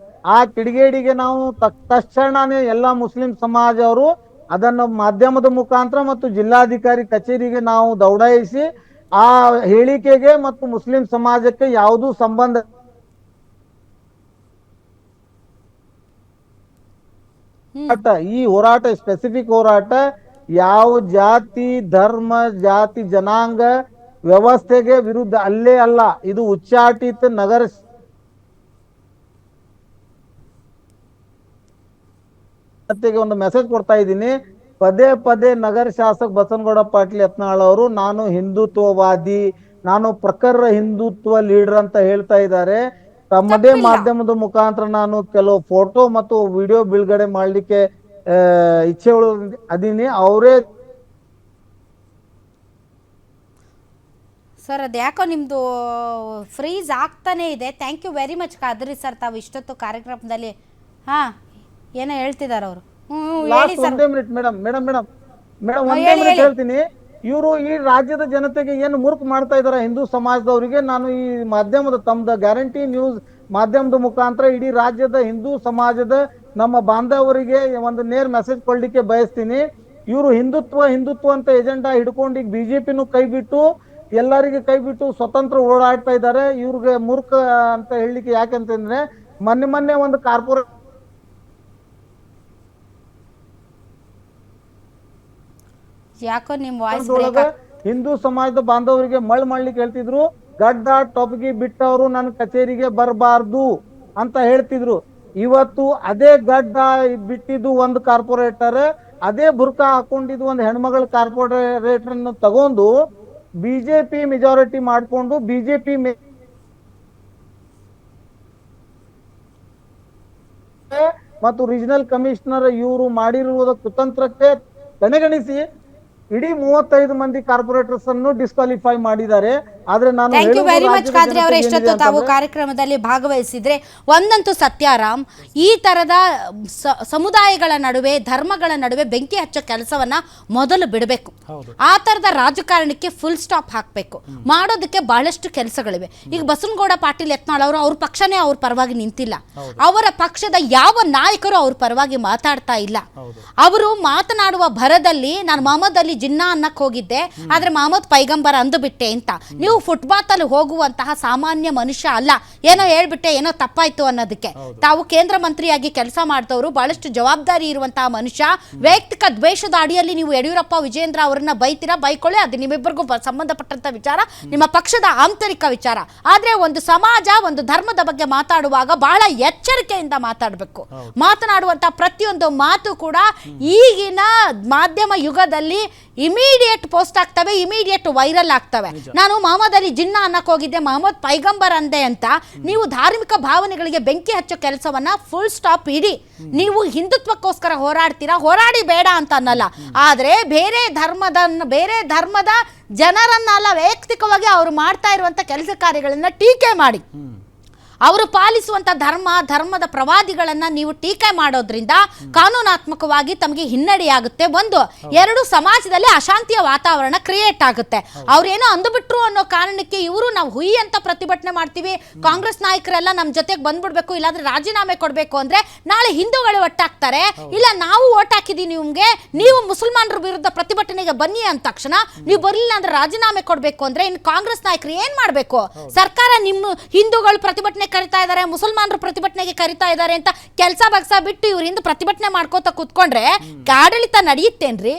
ಆ ಕಿಡಿಗೇಡಿಗೆ ನಾವು ತಕ್ಷಣನೇ ಎಲ್ಲ ಮುಸ್ಲಿಂ ಸಮಾಜ ಅವರು ಅದನ್ನು ಮಾಧ್ಯಮದ ಮುಖಾಂತರ ಮತ್ತು ಜಿಲ್ಲಾಧಿಕಾರಿ ಕಚೇರಿಗೆ ನಾವು ದೌಡಾಯಿಸಿ ಆ ಹೇಳಿಕೆಗೆ ಮತ್ತು ಮುಸ್ಲಿಂ ಸಮಾಜಕ್ಕೆ ಯಾವುದೂ ಸಂಬಂಧ ಈ ಹೋರಾಟ ಸ್ಪೆಸಿಫಿಕ್ ಹೋರಾಟ ಯಾವ ಜಾತಿ ಧರ್ಮ ಜಾತಿ ಜನಾಂಗ ವ್ಯವಸ್ಥೆಗೆ ವಿರುದ್ಧ ಅಲ್ಲೇ ಅಲ್ಲ. ಇದು ಉಚ್ಚಾಟಿತ ನಗರ ಒಂದು ಮೆಸೇಜ್ ಕೊಡ್ತಾ ಇದ್ದೀನಿ. ಪದೇ ಪದೇ ನಗರ ಶಾಸಕ ಬಸನಗೌಡ ಪಾಟೀಲ್ ಯತ್ನಾಳ್ ಅವರು ನಾನು ಹಿಂದುತ್ವವಾದಿ, ನಾನು ಪ್ರಖರ ಹಿಂದುತ್ವ ಲೀಡರ್ ಅಂತ ಹೇಳ್ತಾ ಇದ್ದಾರೆ. ತಮ್ಮದೇ ಮಾಧ್ಯಮದ ಮುಖಾಂತರ ನಾನು ಕೆಲವು ಫೋಟೋ ಮತ್ತು ವಿಡಿಯೋ ಬಿಡುಗಡೆ ಮಾಡ್ಲಿಕ್ಕೆ ಇಚ್ಛೆ ಅದೀನಿ. ಅವರೇ ಸರ್ ಅದು ಯಾಕೋ ನಿಮ್ಮದು ಫ್ರೀಸ್ ಆಗ್ತಾನೆ ಇದೆ. Thank you very much Qadri sir, ತಾವು ಇಷ್ಟೊತ್ತು ಕಾರ್ಯಕ್ರಮದಲ್ಲಿ ಹಾಂ ಏನೋ ಹೇಳ್ತಿದ್ದಾರೆ ಅವರು. ಹೇಳ್ತೀನಿ, ಇವರು ಈ ರಾಜ್ಯದ ಜನತೆಗೆ ಏನು ಮುರುಕು ಮಾಡ್ತಾ ಇದಾರೆ ಹಿಂದೂ ಸಮಾಜದವರಿಗೆ, ನಾನು ಈ ಮಾಧ್ಯಮದ ತಮ್ಮದ ಗ್ಯಾರಂಟಿ ನ್ಯೂಸ್ ಮಾಧ್ಯಮದ ಮುಖಾಂತರ ಇಡೀ ರಾಜ್ಯದ ಹಿಂದೂ ಸಮಾಜದ ನಮ್ಮ ಬಾಂಧವರಿಗೆ ಒಂದು ನೇರ ಮೆಸೇಜ್ ಕೊಡ್ಲಿಕ್ಕೆ ಬಯಸ್ತೀನಿ. ಇವರು ಹಿಂದುತ್ವ ಅಂತ ಎಜೆಂಡಾ ಹಿಡ್ಕೊಂಡು ಈಗ ಬಿಜೆಪಿನೂ ಕೈ ಬಿಟ್ಟು ಎಲ್ಲರಿಗೆ ಕೈ ಬಿಟ್ಟು ಸ್ವತಂತ್ರ ಓಡಾಡ್ತಾ ಇದ್ದಾರೆ. ಇವ್ರಿಗೆ ಮೂರ್ಖ ಅಂತ ಹೇಳಲಿಕ್ಕೆ ಯಾಕಂತಂದ್ರೆ ಮೊನ್ನೆ ಒಂದು ಕಾರ್ಪೊರೇಟ್ ಯಾಕೋ ನಿಮ್ ವಾಯ್ಸ್ ಹಿಂದೂ ಸಮಾಜದ ಬಾಂಧವರಿಗೆ ಮಳ್ ಮಾಡ್ಲಿಕ್ಕೆ ಹೇಳ್ತಿದ್ರು. ಗಡ್ಡ ಟೊಪ್ಗಿ ಬಿಟ್ಟವರು ನನ್ನ ಕಚೇರಿಗೆ ಬರಬಾರ್ದು ಅಂತ ಹೇಳ್ತಿದ್ರು. ಇವತ್ತು ಅದೇ ಗಡ್ಡ ಬಿಟ್ಟಿದ್ದು ಒಂದು ಕಾರ್ಪೊರೇಟರ್, ಅದೇ ಬುರ್ಕಾ ಹಾಕೊಂಡಿದ್ದು ಒಂದು ಹೆಣ್ಮಗಳ ಕಾರ್ಪೊರೇಟರ್ ತಗೊಂಡು ಬಿಜೆಪಿ ಮೆಜಾರಿಟಿ ಮಾಡ್ಕೊಂಡು ಬಿಜೆಪಿ ಮತ್ತು ರೀಜನಲ್ ಕಮಿಷನರ್ ಇವರು ಮಾಡಿರುವುದ ಕುತಂತ್ರಕ್ಕೆ ಕಡೆಗಣಿಸಿ ಇಡೀ 35 ಮಂದಿ ಕಾರ್ಪೊರೇಟರ್ಸ್ ಅನ್ನು ಡಿಸ್ಕ್ವಾಲಿಫೈ ಮಾಡಿದ್ದಾರೆ. ಆದ್ರೆ ನಾನು ಥ್ಯಾಂಕ್ ಯು ವೆರಿ ಮಚ್ ಕಾದ್ರಿ ಅವರೇ, ಎಷ್ಟೊತ್ತು ತಾವು ಕಾರ್ಯಕ್ರಮದಲ್ಲಿ ಭಾಗವಹಿಸಿದ್ರೆ. ಒಂದಂತೂ ಸತ್ಯಾರಾಮ್, ಈ ತರದ ಸಮುದಾಯಗಳ ನಡುವೆ ಧರ್ಮಗಳ ನಡುವೆ ಬೆಂಕಿ ಹಚ್ಚೋ ಕೆಲಸವನ್ನ ಮೊದಲು ಬಿಡಬೇಕು. ಆ ತರದ ರಾಜಕಾರಣಕ್ಕೆ ಫುಲ್ ಸ್ಟಾಪ್ ಹಾಕಬೇಕು. ಮಾಡೋದಕ್ಕೆ ಬಹಳಷ್ಟು ಕೆಲಸಗಳಿವೆ. ಈಗ ಬಸನಗೌಡ ಪಾಟೀಲ್ ಯತ್ನಾಳ್ ಅವರು ಅವ್ರ ಪಕ್ಷನೇ ಅವ್ರ ಪರವಾಗಿ ನಿಂತಿಲ್ಲ, ಅವರ ಪಕ್ಷದ ಯಾವ ನಾಯಕರು ಅವ್ರ ಪರವಾಗಿ ಮಾತಾಡ್ತಾ ಇಲ್ಲ. ಅವರು ಮಾತನಾಡುವ ಭರದಲ್ಲಿ ನಾನು ಮೊಹಮ್ಮದ್ ಅಲಿ ಜಿನ್ನ ಅನ್ನಕ್ ಹೋಗಿದ್ದೆ, ಆದ್ರೆ ಮಹಮ್ಮದ್ ಪೈಗಂಬರ್ ಅಂದುಬಿಟ್ಟೆ ಅಂತ. ನೀವು ಫುಟ್ಪಾತ್ ಅಲ್ಲಿ ಹೋಗುವಂತಹ ಸಾಮಾನ್ಯ ಮನುಷ್ಯ ಅಲ್ಲ, ಏನೋ ಹೇಳ್ಬಿಟ್ಟೆ ಏನೋ ತಪ್ಪಾಯ್ತು ಅನ್ನೋದಕ್ಕೆ. ತಾವು ಕೇಂದ್ರ ಮಂತ್ರಿಯಾಗಿ ಕೆಲಸ ಮಾಡಿದವರು, ಬಹಳಷ್ಟು ಜವಾಬ್ದಾರಿ ಇರುವಂತಹ ಮನುಷ್ಯ. ವೈಯಕ್ತಿಕ ದ್ವೇಷದ ಅಡಿಯಲ್ಲಿ ನೀವು ಯಡಿಯೂರಪ್ಪ ವಿಜೇಂದ್ರ ಅವರನ್ನ ಬೈತೀರಾ, ಬೈಕೊಳ್ಳಿ, ಅದು ನಿಮ್ಮಿಬ್ಬರಿಗೂ ಸಂಬಂಧಪಟ್ಟಂತ ವಿಚಾರ, ನಿಮ್ಮ ಪಕ್ಷದ ಆಂತರಿಕ ವಿಚಾರ. ಆದ್ರೆ ಒಂದು ಸಮಾಜ, ಒಂದು ಧರ್ಮದ ಬಗ್ಗೆ ಮಾತಾಡುವಾಗ ಬಹಳ ಎಚ್ಚರಿಕೆಯಿಂದ ಮಾತಾಡಬೇಕು. ಮಾತನಾಡುವಂತ ಪ್ರತಿಯೊಂದು ಮಾತು ಕೂಡ ಈಗಿನ ಮಾಧ್ಯಮ ಯುಗದಲ್ಲಿ ಇಮಿಡಿಯೇಟ್ ಪೋಸ್ಟ್ ಆಗ್ತವೆ, ಇಮಿಡಿಯೇಟ್ ವೈರಲ್ ಆಗ್ತವೆ. ನಾನು ಮೊಹಮ್ಮದ್ ಅಲಿ ಜಿನ್ನಾ ಅನ್ನಕ್ ಹೋಗಿದ್ದೆ, ಮೊಹಮ್ಮದ್ ಪೈಗಂಬರ್ ಅಂದೆ ಅಂತ ನೀವು ಧಾರ್ಮಿಕ ಭಾವನೆಗಳಿಗೆ ಬೆಂಕಿ ಹಚ್ಚೋ ಕೆಲಸವನ್ನ ಫುಲ್ ಸ್ಟಾಪ್ ಇಡಿ. ನೀವು ಹಿಂದುತ್ವಕ್ಕೋಸ್ಕರ ಹೋರಾಡ್ತೀರಾ, ಹೋರಾಡಿ ಬೇಡ ಅಂತ ಅನ್ನಲ್ಲ, ಆದ್ರೆ ಬೇರೆ ಧರ್ಮದ ಜನರನ್ನಲ್ಲ, ವೈಯಕ್ತಿಕವಾಗಿ ಅವರು ಮಾಡ್ತಾ ಇರುವಂತ ಕೆಲಸ ಕಾರ್ಯಗಳನ್ನ ಟೀಕೆ ಮಾಡಿ, ಅವರು ಪಾಲಿಸುವಂತ ಧರ್ಮದ ಪ್ರವಾದಿಗಳನ್ನ ನೀವು ಟೀಕೆ ಮಾಡೋದ್ರಿಂದ ಕಾನೂನಾತ್ಮಕವಾಗಿ ತಮಗೆ ಹಿನ್ನಡೆಯಾಗುತ್ತೆ. ಒಂದು, ಎರಡು, ಸಮಾಜದಲ್ಲಿ ಅಶಾಂತಿಯ ವಾತಾವರಣ ಕ್ರಿಯೇಟ್ ಆಗುತ್ತೆ. ಅವ್ರೇನೋ ಅಂದುಬಿಟ್ರು ಅನ್ನೋ ಕಾರಣಕ್ಕೆ ಇವರು ನಾವು ಹುಯಿ ಅಂತ ಪ್ರತಿಭಟನೆ ಮಾಡ್ತೀವಿ, ಕಾಂಗ್ರೆಸ್ ನಾಯಕರೆಲ್ಲ ನಮ್ಮ ಜೊತೆಗೆ ಬಂದ್ಬಿಡ್ಬೇಕು, ಇಲ್ಲಾಂದ್ರೆ ರಾಜೀನಾಮೆ ಕೊಡ್ಬೇಕು ಅಂದ್ರೆ ನಾಳೆ ಹಿಂದೂಗಳು ಒಟ್ಟಾಗ್ತಾರೆ. ಇಲ್ಲ ನಾವು ಓಟ್ ಹಾಕಿದೀವಿ ನಿಮ್ಗೆ, ನೀವು ಮುಸಲ್ಮಾನರ ವಿರುದ್ಧ ಪ್ರತಿಭಟನೆಗೆ ಬನ್ನಿ ಅಂದ ತಕ್ಷಣ ನೀವು ಬರಲಿಲ್ಲ ಅಂದ್ರೆ ರಾಜೀನಾಮೆ ಕೊಡ್ಬೇಕು ಅಂದ್ರೆ ಇನ್ನು ಕಾಂಗ್ರೆಸ್ ನಾಯಕರು ಏನ್ ಮಾಡ್ಬೇಕು? ಸರ್ಕಾರ ನಿಮ್ಮ ಹಿಂದೂಗಳು ಪ್ರತಿಭಟನೆ ಕರಿತಾ ಇದ್ದಾರೆ, ಮುಸಲ್ಮಾನರು ಪ್ರತಿಭಟನೆಗೆ ಕರಿತಾ ಇದ್ದಾರೆ ಅಂತ ಕೆಲಸ ಬಗ್ಸ ಬಿಟ್ಟು ಇವ್ರ ಹಿಂದೆ ಪ್ರತಿಭಟನೆ ಮಾಡ್ಕೋತ ಕೂತ್ಕೊಂಡ್ರೆ ಆಡಳಿತ ನಡೆಯುತ್ತೇನ್ರಿ?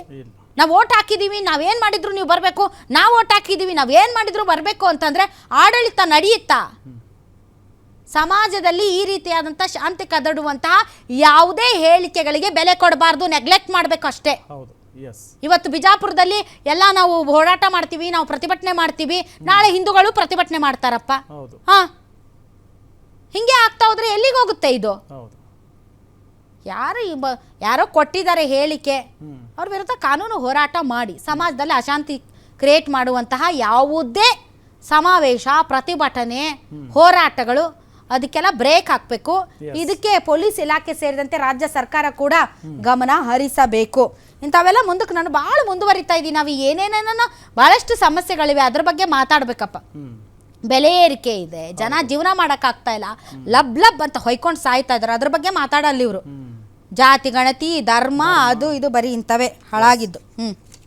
ನಾವು ಓಟ್ ಹಾಕಿದೀವಿ, ನಾವೇನ್ ಮಾಡಿದ್ರು ನೀವು ಬರ್ಬೇಕು, ನಾವು ಓಟ್ ಹಾಕಿದೀವಿ, ನಾವೇನ್ ಮಾಡಿದ್ರು ಬರ್ಬೇಕು ಅಂತಂದ್ರೆ ಆಡಳಿತ ನಡೆಯುತ್ತಾ? ಸಮಾಜದಲ್ಲಿ ಈ ರೀತಿಯಾದಂಥ ಶಾಂತಿ ಕದಡುವಂತಹ ಯಾವುದೇ ಹೇಳಿಕೆಗಳಿಗೆ ಬೆಲೆ ಕೊಡಬಾರ್ದು, ನೆಗ್ಲೆಕ್ಟ್ ಮಾಡಬೇಕು ಅಷ್ಟೇ. ಇವತ್ತು ಬಿಜಾಪುರದಲ್ಲಿ ಎಲ್ಲ ನಾವು ಹೋರಾಟ ಮಾಡ್ತೀವಿ, ನಾವು ಪ್ರತಿಭಟನೆ ಮಾಡ್ತೀವಿ, ನಾಳೆ ಹಿಂದೂಗಳು ಪ್ರತಿಭಟನೆ ಮಾಡ್ತಾರಪ್ಪ. ಹಾ, ಹಿಂಗೆ ಆಗ್ತಾ ಹೋದ್ರೆ ಎಲ್ಲಿಗೆ ಹೋಗುತ್ತೆ ಇದು? ಯಾರೋ ಕೊಟ್ಟಿದ್ದಾರೆ ಹೇಳಿಕೆ, ಅವ್ರ ವಿರುದ್ಧ ಕಾನೂನು ಹೋರಾಟ ಮಾಡಿ ಸಮಾಜದಲ್ಲಿ ಅಶಾಂತಿ ಕ್ರಿಯೇಟ್ ಮಾಡುವಂತಹ ಯಾವುದೇ ಸಮಾವೇಶ, ಪ್ರತಿಭಟನೆ, ಹೋರಾಟಗಳು ಅದಕ್ಕೆಲ್ಲ ಬ್ರೇಕ್ ಹಾಕಬೇಕು. ಇದಕ್ಕೆ ಪೊಲೀಸ್ ಇಲಾಖೆ ಸೇರಿದಂತೆ ರಾಜ್ಯ ಸರ್ಕಾರ ಕೂಡ ಗಮನ ಹರಿಸಬೇಕು. ಇಂಥವೆಲ್ಲ ಮುಂದಕ್ಕೆ ನಾನು ಭಾಳ ಮುಂದುವರಿತಾ ಇದ್ದೀನಿ. ನಾವು ಏನೇನೇನೋ ಭಾಳಷ್ಟು ಸಮಸ್ಯೆಗಳಿವೆ, ಅದ್ರ ಬಗ್ಗೆ ಮಾತಾಡ್ಬೇಕಪ್ಪ. ಬೆಲೆ ಏರಿಕೆ ಇದೆ, ಜನ ಜೀವನ ಮಾಡೋಕ್ಕಾಗ್ತಾ ಇಲ್ಲ, ಲಬ್ ಅಂತ ಹೊಯ್ಕೊಂಡು ಸಾಯ್ತಾ ಇದ್ದಾರೆ, ಅದ್ರ ಬಗ್ಗೆ ಮಾತಾಡಲ್ಲ ಇವರು. ಜಾತಿ ಗಣತಿ ಧರ್ಮ ಅದು ಇದು ಬರೀ ಇಂಥವೇ ಹಾಳಾಗಿದ್ದು.